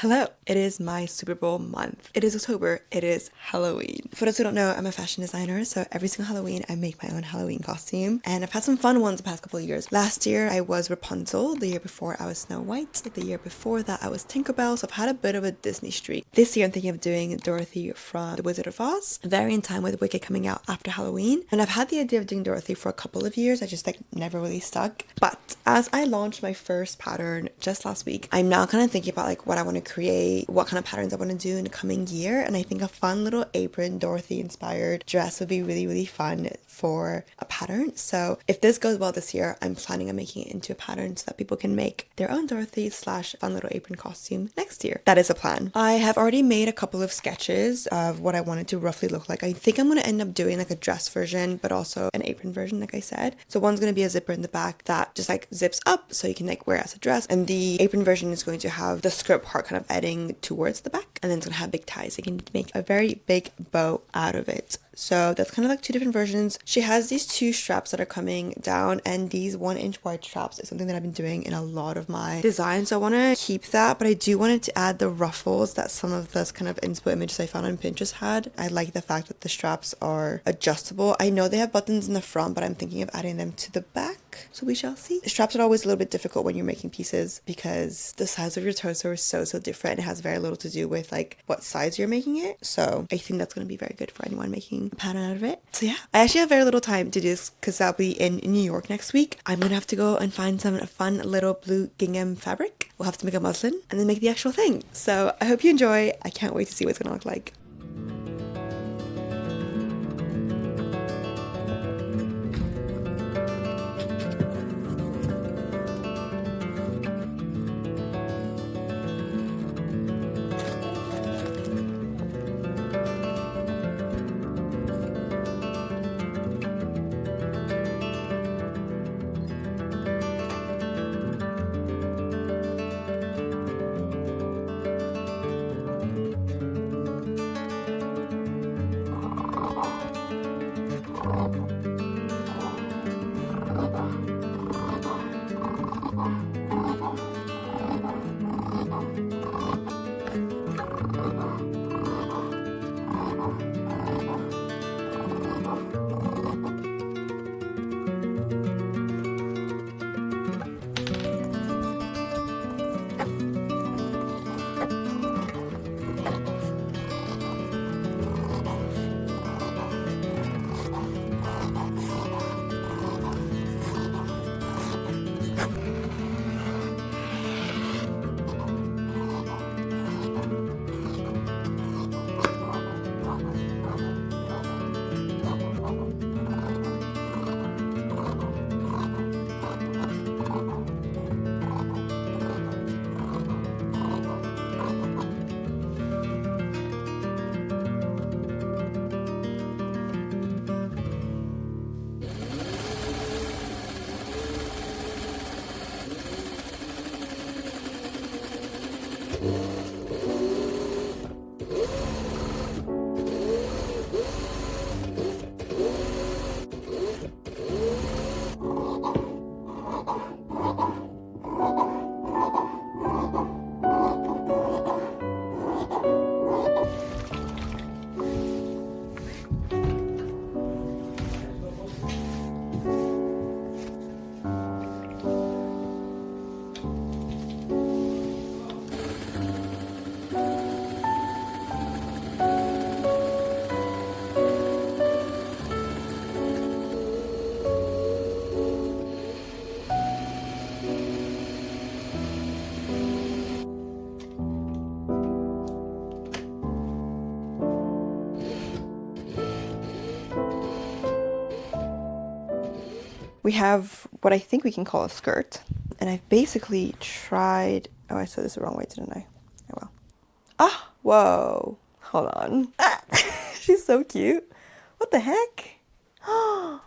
Hello, it is my Super Bowl month. It is October, it is Halloween. For those who don't know, I'm a fashion designer, so every single Halloween I make my own Halloween costume, and I've had some fun ones the past couple of years. Last year I was Rapunzel, the year before I was Snow White, the year before that I was Tinkerbell, so I've had a bit of a Disney streak. This year I'm thinking of doing Dorothy from The Wizard of Oz, very in time with Wicked coming out after Halloween, and I've had the idea of doing Dorothy for a couple of years, I just never really stuck. But as I launched my first pattern just last week, I'm now kind of thinking about what I want to create, what kind of patterns I want to do in the coming year, and I think a fun little apron Dorothy inspired dress would be really fun for a pattern. So if this goes well this year, I'm planning on making it into a pattern so that people can make their own Dorothy / fun little apron costume next year. That is a plan. I have already made a couple of sketches of what I want it to roughly look like. I think I'm going to end up doing a dress version but also an apron version, like I said. So one's going to be a zipper in the back that just zips up so you can wear it as a dress, and the apron version is going to have the skirt part kind of heading towards the back, and then it's going to have big ties. You can make a very big bow out of it. So that's kind of two different versions. She has these two straps that are coming down, and these 1-inch wide straps is something that I've been doing in a lot of my designs. So I want to keep that, but I do want it to add the ruffles that some of those kind of inspo images I found on Pinterest had. I like the fact that the straps are adjustable. I know they have buttons in the front, but I'm thinking of adding them to the back. So we shall see. The straps are always a little bit difficult when you're making pieces because the size of your torso is so different. It has very little to do with what size you're making it. So I think that's going to be very good for anyone making a pattern out of it. So yeah, I actually have very little time to do this because I'll be in New York next week. I'm gonna have to go and find some fun little blue gingham fabric. We'll have to make a muslin and then make the actual thing. So I hope you enjoy. I can't wait to see what it's gonna look like. We have what I think we can call a skirt, and I've basically tried, oh, I said this the wrong way, didn't I? Oh well. Ah, whoa, hold on. Ah, she's so cute. What the heck? Oh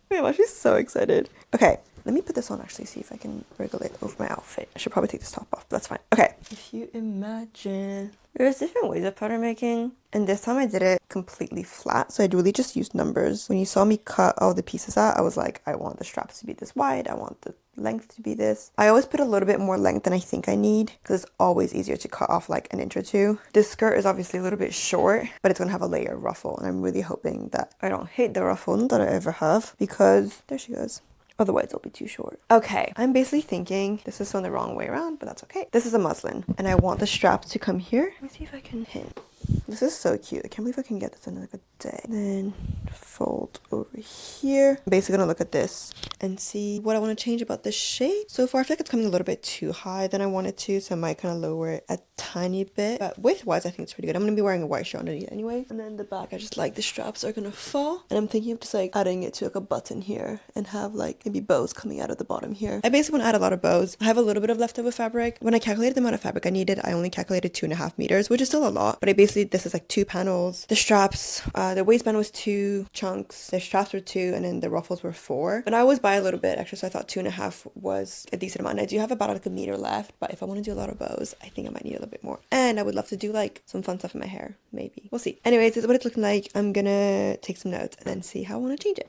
my gosh, she's so excited. Okay, let me put this on actually, see if I can wriggle it over my outfit. I should probably take this top off, but that's fine. Okay, if you imagine There's different ways of pattern making, and this time I did it completely flat, so I really just used numbers. When you saw me cut all the pieces out, I was like, I want the straps to be this wide, I want the length to be this. I always put a little bit more length than I think I need, because it's always easier to cut off like an inch or two. This skirt is obviously a little bit short, but it's gonna have a layer of ruffle, and I'm really hoping that I don't hate the ruffle that I ever have, because there she goes. Otherwise, it'll be too short. Okay, I'm basically thinking this is on the wrong way around, but that's okay. This is a muslin, and I want the strap to come here. Let me see if I can hit. This is so cute. I can't believe I can get this in like a day. Then fold over here. I'm basically gonna look at this and see what I want to change about the shape. So far, I feel like it's coming a little bit too high than I wanted to, so I might kind of lower it a tiny bit. But width-wise, I think it's pretty good. I'm gonna be wearing a white shirt underneath anyway. And then the back, I just like the straps are gonna fall. And I'm thinking of just like adding it to like a button here and have like maybe bows coming out of the bottom here. I basically want to add a lot of bows. I have a little bit of leftover fabric. When I calculated the amount of fabric I needed, I only calculated 2.5 meters, which is still a lot. But I basically, this is like 2 panels. The straps, the waistband was 2 chunks. The straps were 2, and then the ruffles were 4. But I always buy a little bit extra, so I thought 2.5 was a decent amount. And I do have about like a meter left, but if I want to do a lot of bows, I think I might need a little bit more. And I would love to do like some fun stuff in my hair, maybe. We'll see. Anyways, this is what it's looking like. I'm gonna take some notes and then see how I want to change it.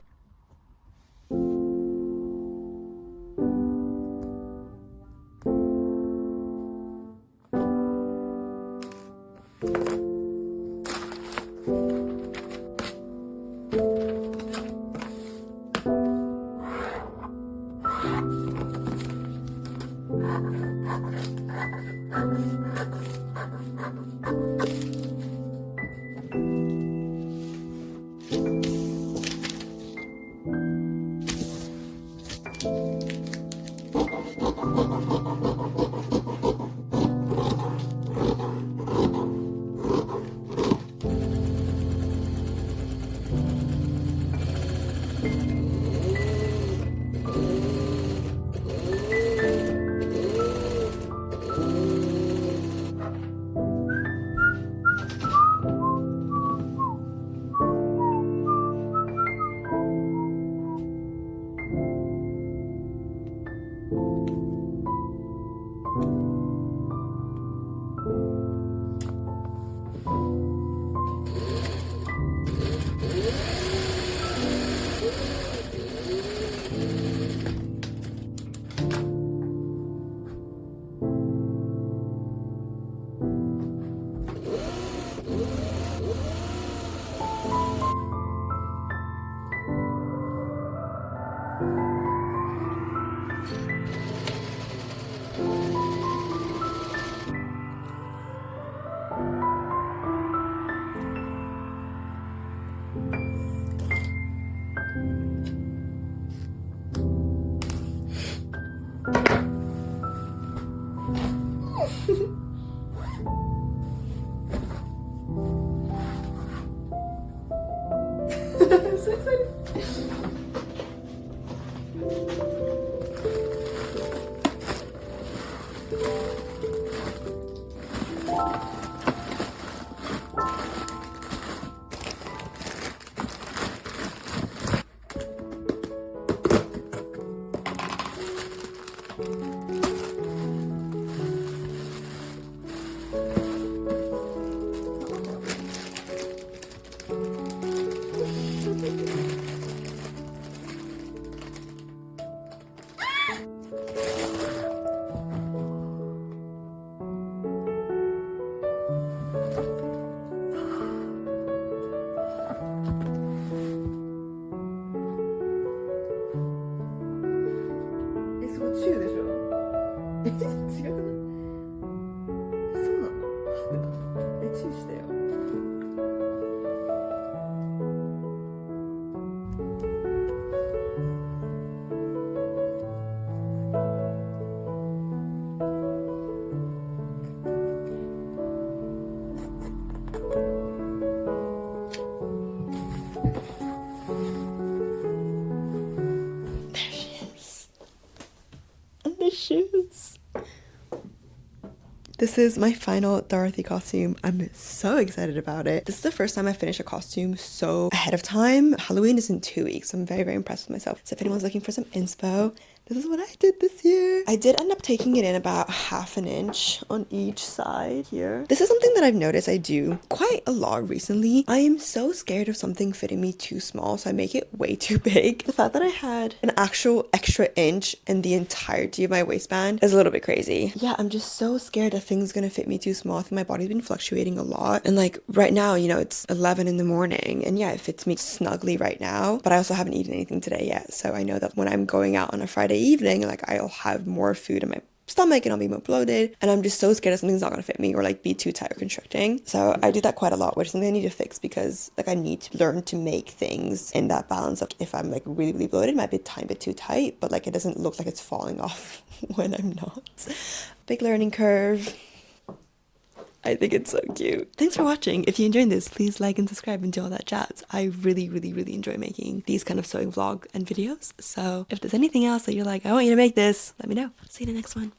I'm so excited. Shoes. This is my final Dorothy costume. I'm so excited about it. This is the first time I finished a costume so ahead of time. Halloween is in 2 weeks. So I'm very, very impressed with myself. So if anyone's looking for some inspo, This is what I did this year. I did end up taking it in about half an inch on each side here. This is something that I've noticed I do quite a lot recently. I am so scared of something fitting me too small, so I make it way too big. The fact that I had an actual extra inch in the entirety of my waistband is a little bit crazy. Yeah, I'm just so scared that things gonna fit me too small. I think my body's been fluctuating a lot. And like right now, you know, it's 11 in the morning and yeah, it fits me snugly right now, but I also haven't eaten anything today yet. So I know that when I'm going out on a Friday evening, like I'll have more food in my stomach and I'll be more bloated, and I'm just so scared that something's not gonna fit me or like be too tight or constricting. So I do that quite a lot, which is something I need to fix, because like I need to learn to make things in that balance of, if I'm like really bloated, it might be a tiny bit too tight, but like it doesn't look like it's falling off when I'm not. Big learning curve. I think it's so cute. Thanks for watching. If you enjoyed this, please like and subscribe and do all that jazz. I really enjoy making these kind of sewing vlog and videos. So if there's anything else that you're like, I want you to make this, let me know. See you in the next one.